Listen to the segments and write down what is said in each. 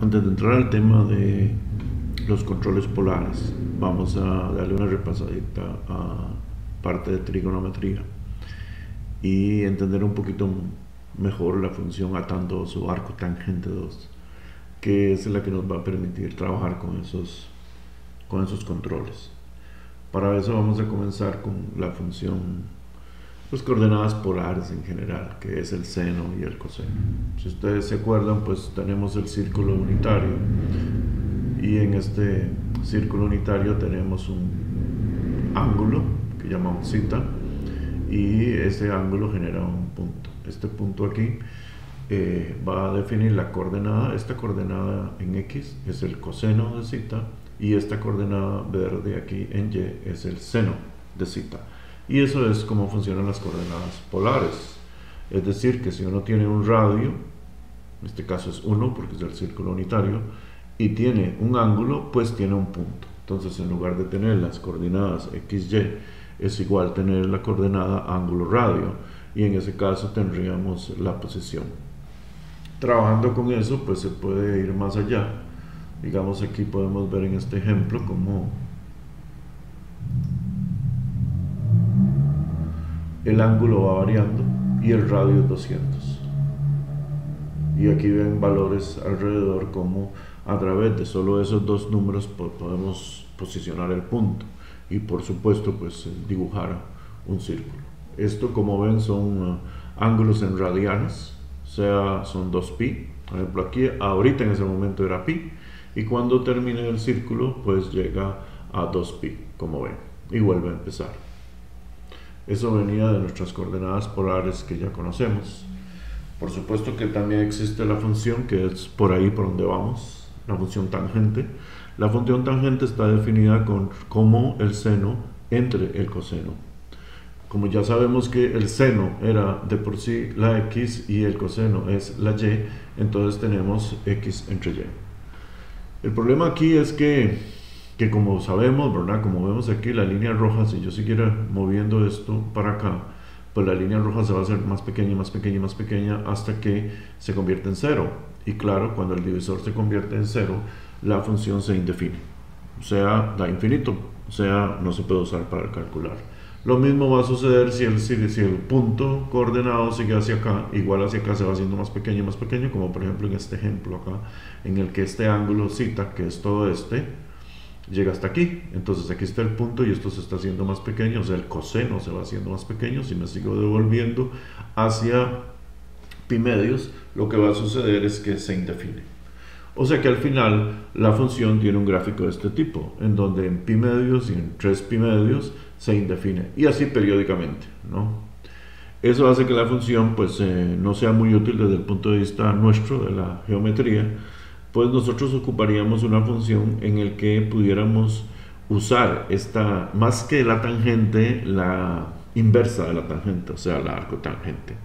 Antes de entrar al tema de los controles polares, vamos a darle una repasadita a parte de trigonometría y entender un poquito mejor la función atan2 o arco tangente 2, que es la que nos va a permitir trabajar con esos controles. Para eso vamos a comenzar con la función, las coordenadas polares en general, que es el seno y el coseno. Si ustedes se acuerdan, pues tenemos el círculo unitario, y en este círculo unitario tenemos un ángulo que llamamos zeta, y ese ángulo genera un punto. Este punto aquí va a definir la coordenada. Esta coordenada en X es el coseno de zeta, y esta coordenada verde aquí en Y es el seno de zeta. Y eso es cómo funcionan las coordenadas polares. Es decir, que si uno tiene un radio, en este caso es 1 porque es el círculo unitario, y tiene un ángulo, pues tiene un punto. Entonces, en lugar de tener las coordenadas x, y, es igual tener la coordenada ángulo radio, y en ese caso tendríamos la posición. Trabajando con eso, pues se puede ir más allá. Digamos, aquí podemos ver en este ejemplo cómo el ángulo va variando y el radio es 200. Y aquí ven valores alrededor, como a través de solo esos dos números podemos posicionar el punto y por supuesto pues dibujar un círculo. Esto, como ven, son ángulos en radianes, o sea, son 2pi. Por ejemplo, aquí ahorita en ese momento era pi, y cuando termine el círculo pues llega a 2pi, como ven, y vuelve a empezar. Eso venía de nuestras coordenadas polares que ya conocemos. Por supuesto que también existe la función, que es por ahí por donde vamos, la función tangente. La función tangente está definida como el seno entre el coseno. Como ya sabemos que el seno era de por sí la x y el coseno es la y, entonces tenemos x entre y. El problema aquí es que como sabemos, ¿verdad? Como vemos aquí, la línea roja, si yo siguiera moviendo esto para acá, pues la línea roja se va a hacer más pequeña, más pequeña, más pequeña, hasta que se convierte en 0. Y claro, cuando el divisor se convierte en 0, la función se indefine, o sea, da infinito, o sea, no se puede usar para calcular. Lo mismo va a suceder si el punto coordenado sigue hacia acá, igual hacia acá se va haciendo más pequeño, como por ejemplo en este ejemplo acá, en el que este ángulo zeta, que es todo llega hasta aquí. Entonces aquí está el punto y esto se está haciendo más pequeño, o sea, el coseno se va haciendo más pequeño. Si me sigo devolviendo hacia pi medios, lo que va a suceder es que se indefine. O sea que al final la función tiene un gráfico de este tipo, en donde en pi medios y en 3 pi medios se indefine, y así periódicamente, ¿no? Eso hace que la función pues no sea muy útil desde el punto de vista nuestro de la geometría. Pues nosotros ocuparíamos una función en el que pudiéramos usar esta, más que la tangente, la inversa de la tangente, o sea, la arcotangente.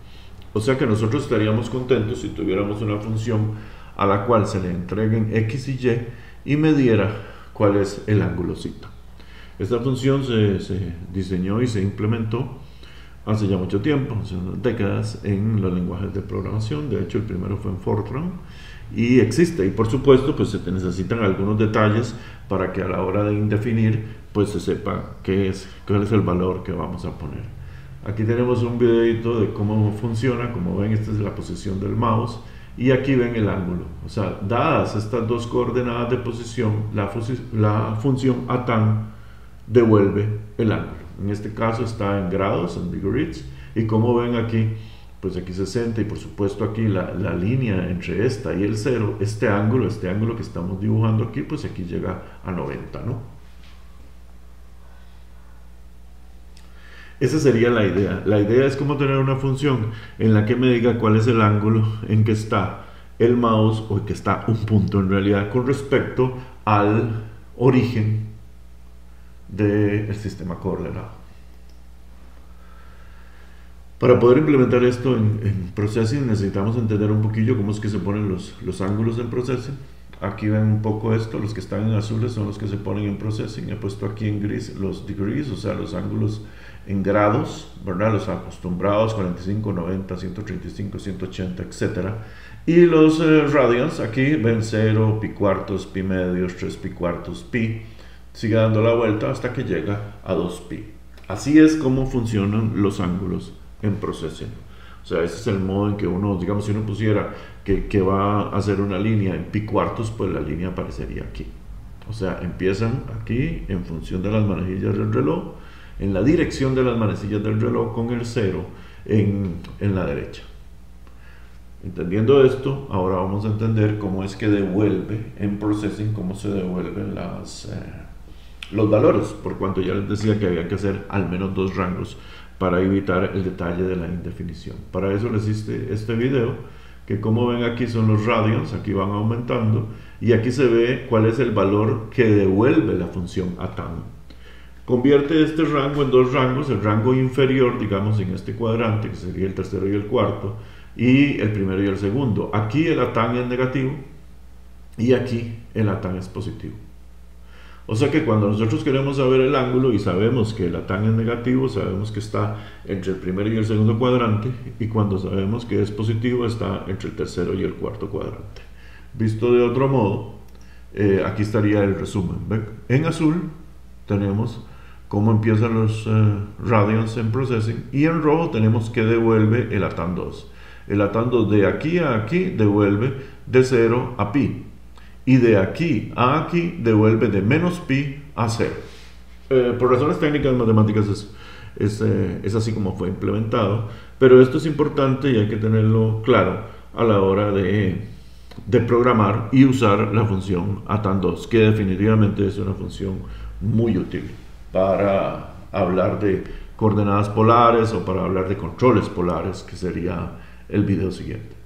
O sea que nosotros estaríamos contentos si tuviéramos una función a la cual se le entreguen x y y me diera cuál es el ángulo zeta. Esta función se diseñó y se implementó hace ya mucho tiempo, hace unas décadas, en los lenguajes de programación. De hecho, el primero fue en Fortran, y existe, y por supuesto pues se necesitan algunos detalles para que a la hora de indefinir pues se sepa cuál es el valor que vamos a poner. Aquí tenemos un videito de cómo funciona. Como ven, esta es la posición del mouse, y aquí ven el ángulo. O sea, dadas estas dos coordenadas de posición, la función atan devuelve el ángulo. En este caso está en grados, en degrees, y como ven aquí, pues aquí 60, y por supuesto aquí la línea entre esta y el 0, este ángulo que estamos dibujando aquí, pues aquí llega a 90, ¿no? Esa sería la idea. La idea es como tener una función en la que me diga cuál es el ángulo en que está el mouse, o en que está un punto en realidad, con respecto al origen del sistema coordenado. Para poder implementar esto en Processing necesitamos entender un poquillo cómo es que se ponen los ángulos en Processing. Aquí ven un poco esto, los que están en azules son los que se ponen en Processing. He puesto aquí en gris los degrees, o sea, los ángulos en grados, ¿verdad? Los acostumbrados, 45, 90, 135, 180, etc. Y los radians, aquí ven 0, pi cuartos, pi medios, 3 pi cuartos, pi. Sigue dando la vuelta hasta que llega a 2pi. Así es como funcionan los ángulos en Processing. O sea, ese es el modo en que uno, digamos, si uno pusiera que va a hacer una línea en pi cuartos, pues la línea aparecería aquí. O sea, empiezan aquí en función de las manecillas del reloj, en la dirección de las manecillas del reloj con el 0 en la derecha. Entendiendo esto, ahora vamos a entender cómo es que devuelve en Processing, cómo se devuelven los valores, por cuanto ya les decía que había que hacer al menos 2 rangos para evitar el detalle de la indefinición. Para eso les hice este video, que como ven aquí son los radians, aquí van aumentando, y aquí se ve cuál es el valor que devuelve la función atan. Convierte este rango en 2 rangos, el rango inferior, digamos, en este cuadrante, que sería el tercero y el cuarto, y el primero y el segundo. Aquí el atan es negativo, y aquí el atan es positivo. O sea que cuando nosotros queremos saber el ángulo y sabemos que el atan es negativo, sabemos que está entre el primero y el segundo cuadrante, y cuando sabemos que es positivo está entre el tercero y el cuarto cuadrante. Visto de otro modo, aquí estaría el resumen. ¿Ven? En azul tenemos cómo empiezan los radians en Processing, y en rojo tenemos que devuelve el atan 2. El atan 2 de aquí a aquí devuelve de 0 a pi. Y de aquí a aquí devuelve de menos pi a 0. Por razones técnicas matemáticas es así como fue implementado, pero esto es importante y hay que tenerlo claro a la hora de programar y usar la función atan2, que definitivamente es una función muy útil para hablar de coordenadas polares o para hablar de controles polares, que sería el video siguiente.